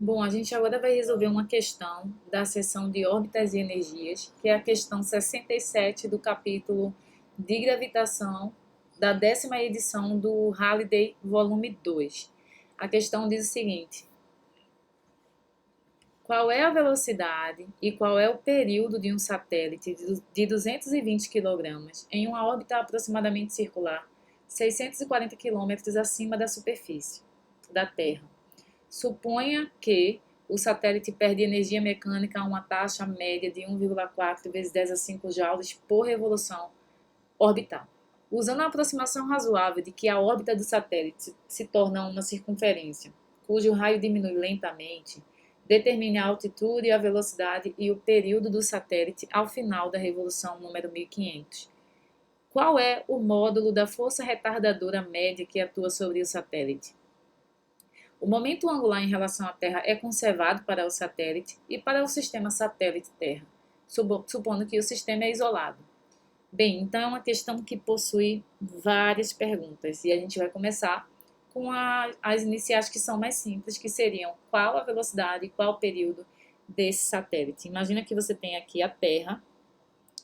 Bom, a gente agora vai resolver uma questão da seção de órbitas e energias, que é a questão 67 do capítulo de gravitação da 10ª edição do Halliday Volume 2. A questão diz o seguinte: qual é a velocidade e qual é o período de um satélite de 220 kg em uma órbita aproximadamente circular 640 km acima da superfície da Terra? Suponha que o satélite perde energia mecânica a uma taxa média de 1,4 vezes 10 a 5 joules por revolução orbital. Usando a aproximação razoável de que a órbita do satélite se torna uma circunferência, cujo raio diminui lentamente, determine a altitude, a velocidade e o período do satélite ao final da revolução número 1500. Qual é o módulo da força retardadora média que atua sobre o satélite? O momento angular em relação à Terra é conservado para o satélite e para o sistema satélite-Terra, supondo que o sistema é isolado. Bem, então é uma questão que possui várias perguntas e a gente vai começar com as iniciais que são mais simples, que seriam qual a velocidade e qual o período desse satélite. Imagina que você tem aqui a Terra,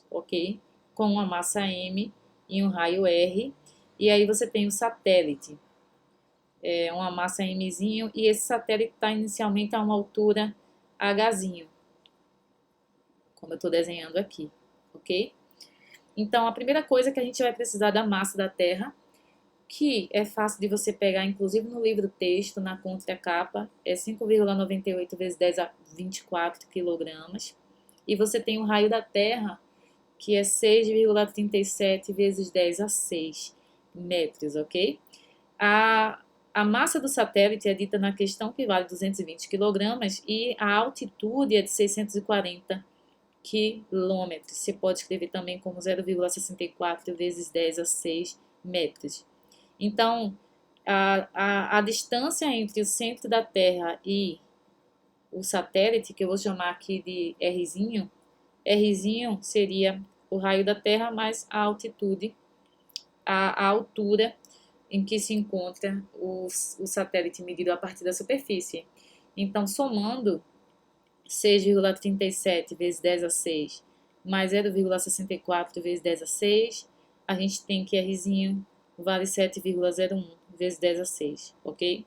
ok? Com uma massa m e um raio r, e aí você tem o satélite, uma massa mzinho, e esse satélite está inicialmente a uma altura hzinho, como eu estou desenhando aqui, ok? Então, a primeira coisa que a gente vai precisar da massa da Terra, que é fácil de você pegar, inclusive no livro texto, na contracapa, é 5,98 vezes 10 a 24 quilogramas. E você tem o raio da Terra, que é 6,37 vezes 10 a 6 metros, ok? A massa do satélite é dita na questão que vale 220 kg e a altitude é de 640 quilômetros. Você pode escrever também como 0,64 vezes 10 a 6 metros. Então, a distância entre o centro da Terra e o satélite, que eu vou chamar aqui de Rzinho, Rzinho seria o raio da Terra mais a altitude, a altura em que se encontra o satélite medido a partir da superfície. Então, somando 6,37 vezes 10 a 6 mais 0,64 vezes 10 a 6, a gente tem que Rzinho vale 7,01 vezes 10 a 6, ok?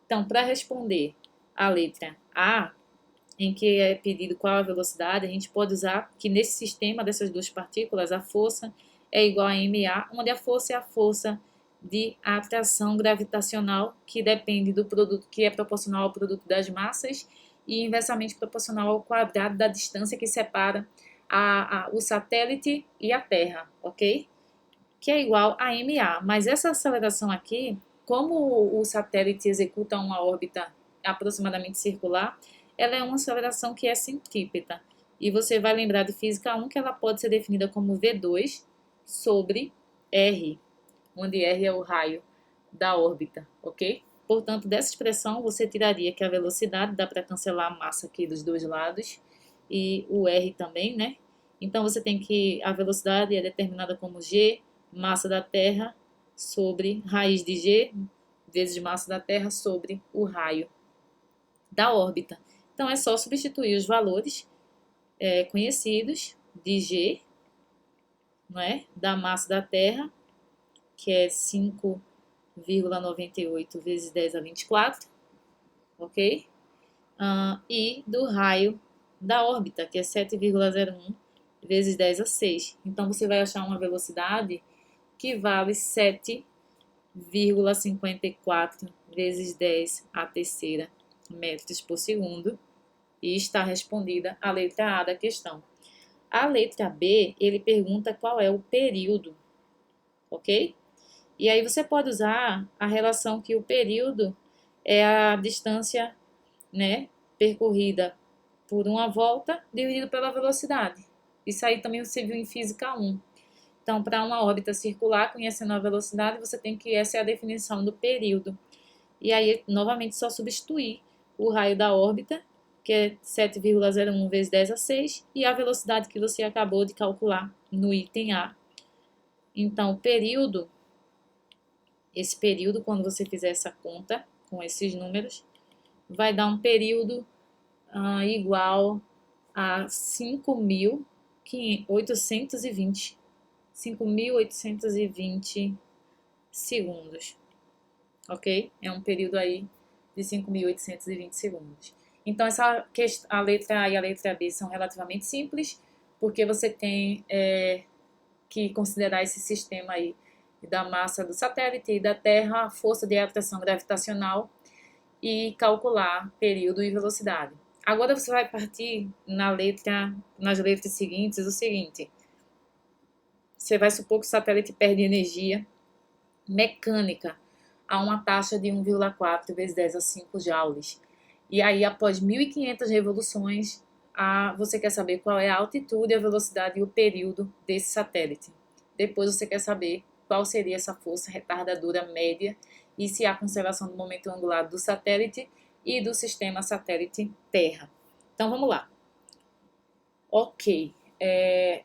Então, para responder a letra A, em que é pedido qual a velocidade, a gente pode usar que nesse sistema dessas duas partículas, a força é igual a ma, onde a força é a força de atração gravitacional, que depende do produto, que é proporcional ao produto das massas e inversamente proporcional ao quadrado da distância que separa o satélite e a Terra, ok? Que é igual a ma. Mas essa aceleração aqui, como o satélite executa uma órbita aproximadamente circular, ela é uma aceleração que é centrípeta. E você vai lembrar de física 1 que ela pode ser definida como V2 sobre R, onde R é o raio da órbita, ok? Portanto, dessa expressão você tiraria que a velocidade, dá para cancelar a massa aqui dos dois lados, e o R também, né? Então você tem que a velocidade é determinada como G, massa da Terra, sobre raiz de G, vezes massa da Terra, sobre o raio da órbita. Então é só substituir os valores conhecidos de G, não é? Da massa da Terra, que é 5,98 vezes 10 a 24, ok? E do raio da órbita, que é 7,01 vezes 10 a 6. Então você vai achar uma velocidade que vale 7,54 vezes 10 a terceira metros por segundo, e está respondida a letra A da questão. A letra B, ele pergunta qual é o período, ok? E aí você pode usar a relação que o período é a distância, né, percorrida por uma volta dividido pela velocidade. Isso aí também você viu em física 1. Então, para uma órbita circular, conhecendo a velocidade, você tem que, essa é a definição do período. E aí, novamente, só substituir o raio da órbita, que é 7,01 vezes 10 a 6, e a velocidade que você acabou de calcular no item A. Então, o período, esse período, quando você fizer essa conta com esses números, vai dar um período igual a 5.820 segundos, ok? É um período aí de 5.820 segundos. Então, a letra A e a letra B são relativamente simples, porque você tem que considerar esse sistema aí da massa do satélite e da Terra, a força de atração gravitacional e calcular período e velocidade. Agora você vai partir nas letras seguintes o seguinte: você vai supor que o satélite perde energia mecânica a uma taxa de 1,4 vezes 10 a 5 joules. E aí, após 1.500 revoluções, você quer saber qual é a altitude, a velocidade e o período desse satélite. Depois você quer saber qual seria essa força retardadora média e se há conservação do momento angular do satélite e do sistema satélite Terra. Então vamos lá. Ok,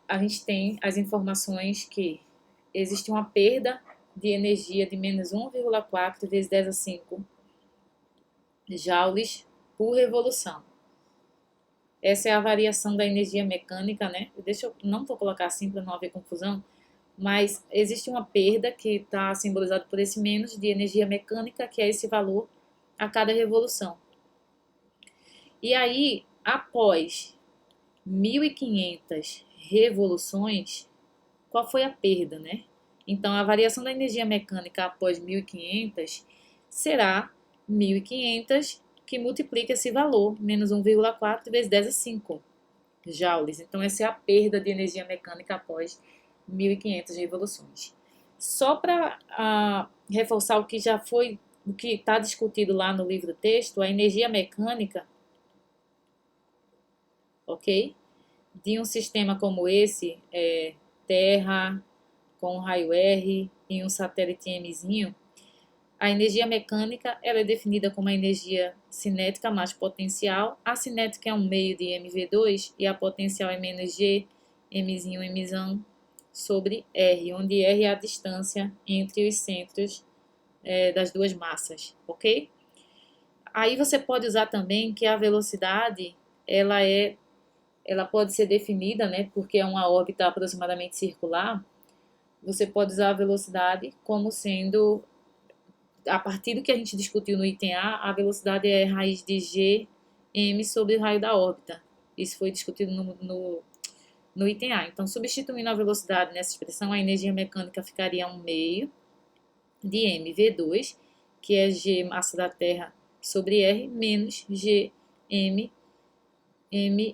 a gente tem as informações que existe uma perda de energia de menos 1,4 vezes 10 a 5 joules por revolução. Essa é a variação da energia mecânica, né? Não vou colocar assim para não haver confusão, mas existe uma perda que está simbolizada por esse menos de energia mecânica, que é esse valor a cada revolução. E aí, após 1.500 revoluções, qual foi a perda, né? Então, a variação da energia mecânica após 1.500 será 1.500 que multiplica esse valor, menos 1,4 vezes 10 a 5 joules. Então, essa é a perda de energia mecânica após 1.500 revoluções. Só para reforçar o que já foi, o que está discutido lá no livro texto, a energia mecânica, ok? De um sistema como esse, Terra, com raio R e um satélite Mzinho, a energia mecânica ela é definida como a energia cinética mais potencial. A cinética é um meio de mv2 e a potencial é menos g, mzinho, mzão, sobre R, onde R é a distância entre os centros das duas massas, ok? Aí você pode usar também que a velocidade ela pode ser definida, né, porque é uma órbita aproximadamente circular. Você pode usar a velocidade como sendo, a partir do que a gente discutiu no item A velocidade é raiz de g m sobre o raio da órbita. Isso foi discutido no item A. Então, substituindo a velocidade nessa expressão, a energia mecânica ficaria 1 meio de mv2, que é g massa da Terra sobre r, menos g m,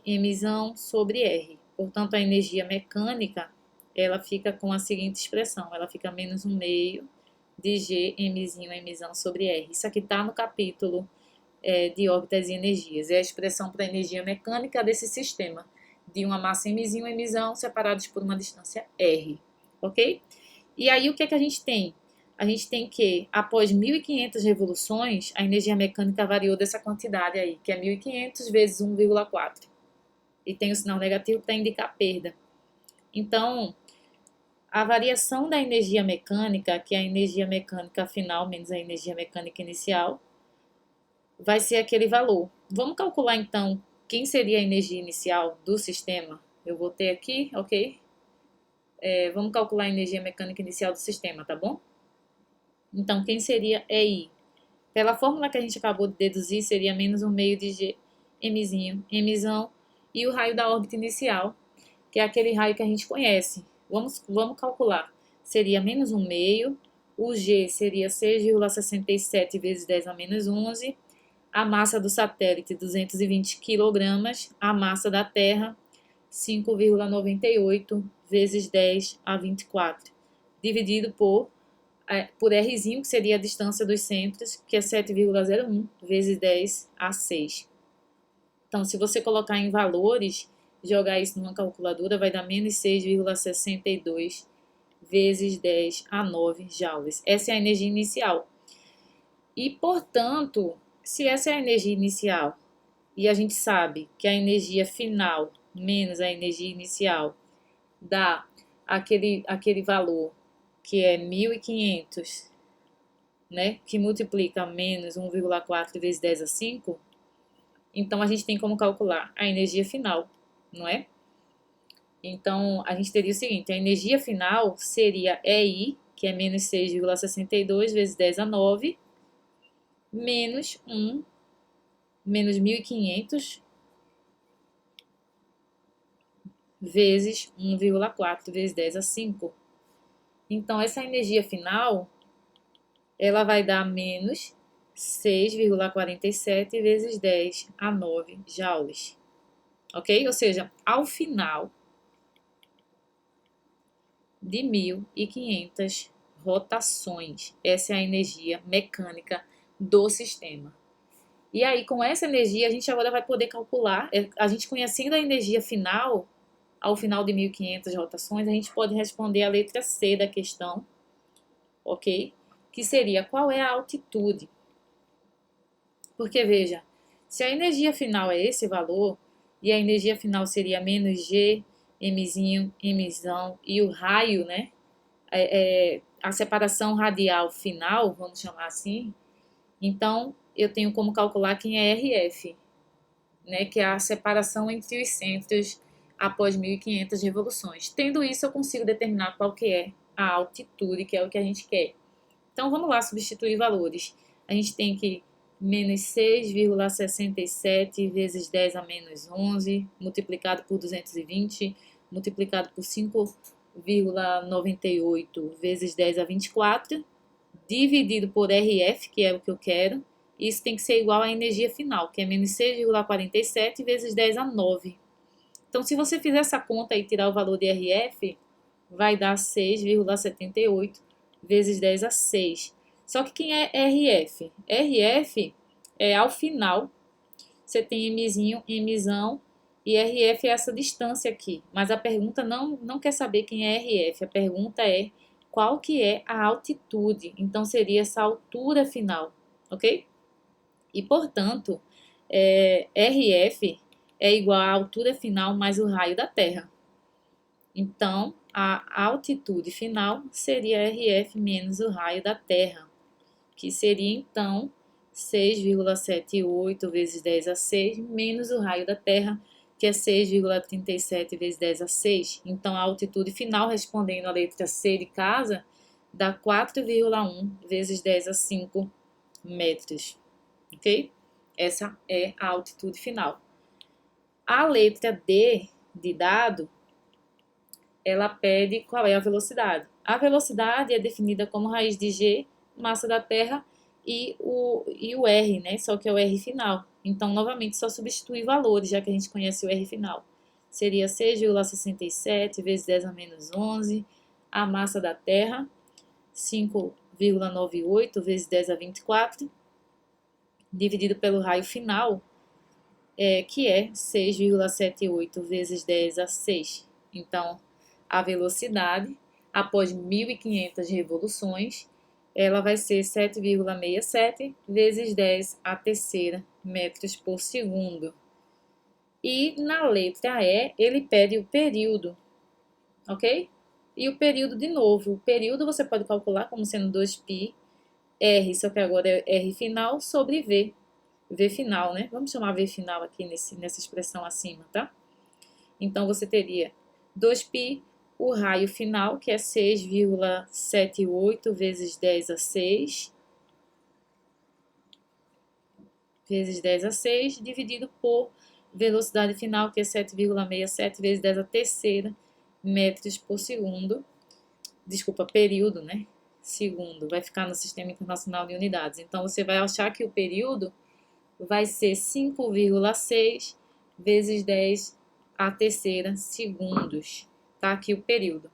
mzão sobre r. Portanto, a energia mecânica ela fica com a seguinte expressão, ela fica menos 1 meio de G, Mzinho, Mzão sobre R. Isso aqui está no capítulo de órbitas e energias. É a expressão para a energia mecânica desse sistema, de uma massa Mzinho e Mzão separados por uma distância R. Ok? E aí, o que é que a gente tem? A gente tem que, após 1.500 revoluções, a energia mecânica variou dessa quantidade aí, que é 1.500 vezes 1,4. E tem o sinal negativo para indicar perda. Então, a variação da energia mecânica, que é a energia mecânica final menos a energia mecânica inicial, vai ser aquele valor. Vamos calcular então quem seria a energia inicial do sistema. Eu vou ter aqui, ok? Vamos calcular a energia mecânica inicial do sistema, tá bom? Então, quem seria EI? Pela fórmula que a gente acabou de deduzir, seria menos 1 meio de G, Mzinho, Mzão, e o raio da órbita inicial, que é aquele raio que a gente conhece. Vamos calcular. Seria menos 1 meio, o G seria 6,67 vezes 10 a menos 11, a massa do satélite 220 kg, a massa da Terra 5,98 vezes 10 a 24, dividido por Rzinho, que seria a distância dos centros, que é 7,01 vezes 10 a 6. Então, se você colocar em valores, jogar isso numa calculadora, vai dar menos 6,62 vezes 10 a 9 joules. Essa é a energia inicial. E, portanto, se essa é a energia inicial, e a gente sabe que a energia final menos a energia inicial dá aquele valor que é 1.500, né, que multiplica menos 1,4 vezes 10 a 5, então a gente tem como calcular a energia final, não é? Então, a gente teria o seguinte, a energia final seria EI, que é menos 6,62 vezes 10 a 9, menos 1.500 vezes 1,4 vezes 10 a 5. Então, essa energia final, ela vai dar menos 6,47 vezes 10 a 9 joules. Ok? Ou seja, ao final de 1.500 rotações, essa é a energia mecânica do sistema. E aí, com essa energia, a gente agora vai poder calcular, a gente conhecendo a energia final, ao final de 1.500 rotações, a gente pode responder a letra C da questão, ok? Que seria, qual é a altitude? Porque, veja, se a energia final é esse valor, e a energia final seria menos G, Mzinho, Mzão, e o raio, né? A separação radial final, vamos chamar assim, então eu tenho como calcular quem é RF, né? Que é a separação entre os centros após 1.500 revoluções. Tendo isso, eu consigo determinar qual que é a altitude, que é o que a gente quer. Então, vamos lá substituir valores. A gente tem que menos 6,67 vezes 10 a menos 11, multiplicado por 220, multiplicado por 5,98 vezes 10 a 24, dividido por RF, que é o que eu quero. Isso tem que ser igual à energia final, que é menos 6,47 vezes 10 a 9. Então, se você fizer essa conta e tirar o valor de RF, vai dar 6,78 vezes 10 a 6. Só que quem é RF? RF é ao final, você tem Mzinho, Mzão, e RF é essa distância aqui. Mas a pergunta não quer saber quem é RF, a pergunta é qual que é a altitude. Então, seria essa altura final, ok? E, portanto, RF é igual à altura final mais o raio da Terra. Então, a altitude final seria RF menos o raio da Terra, que seria, então, 6,78 vezes 10 a 6, menos o raio da Terra, que é 6,37 vezes 10 a 6. Então, a altitude final, respondendo a letra C de casa, dá 4,1 vezes 10 a 5 metros. Ok? Essa é a altitude final. A letra D de dado, ela pede qual é a velocidade. A velocidade é definida como raiz de G, massa da Terra, e o R, né? Só que é o R final. Então, novamente, só substituir valores, já que a gente conhece o R final. Seria 6,67 vezes 10 a menos 11, a massa da Terra, 5,98 vezes 10 a 24, dividido pelo raio final, que é 6,78 vezes 10 a 6. Então, a velocidade, após 1.500 revoluções, ela vai ser 7,67 vezes 10 a terceira metros por segundo. E na letra E, ele pede o período, ok? E o período de novo. O período você pode calcular como sendo 2π R, só que agora é R final sobre V. V final, né? Vamos chamar V final aqui nessa expressão acima, tá? Então, você teria 2π, o raio final, que é 6,78 vezes 10 a 6, vezes 10 a 6, dividido por velocidade final, que é 7,67 vezes 10 a terceira metros por segundo. Desculpa, período, né? Segundo, vai ficar no Sistema Internacional de Unidades. Então, você vai achar que o período vai ser 5,6 vezes 10 a terceira segundos. Tá aqui o período.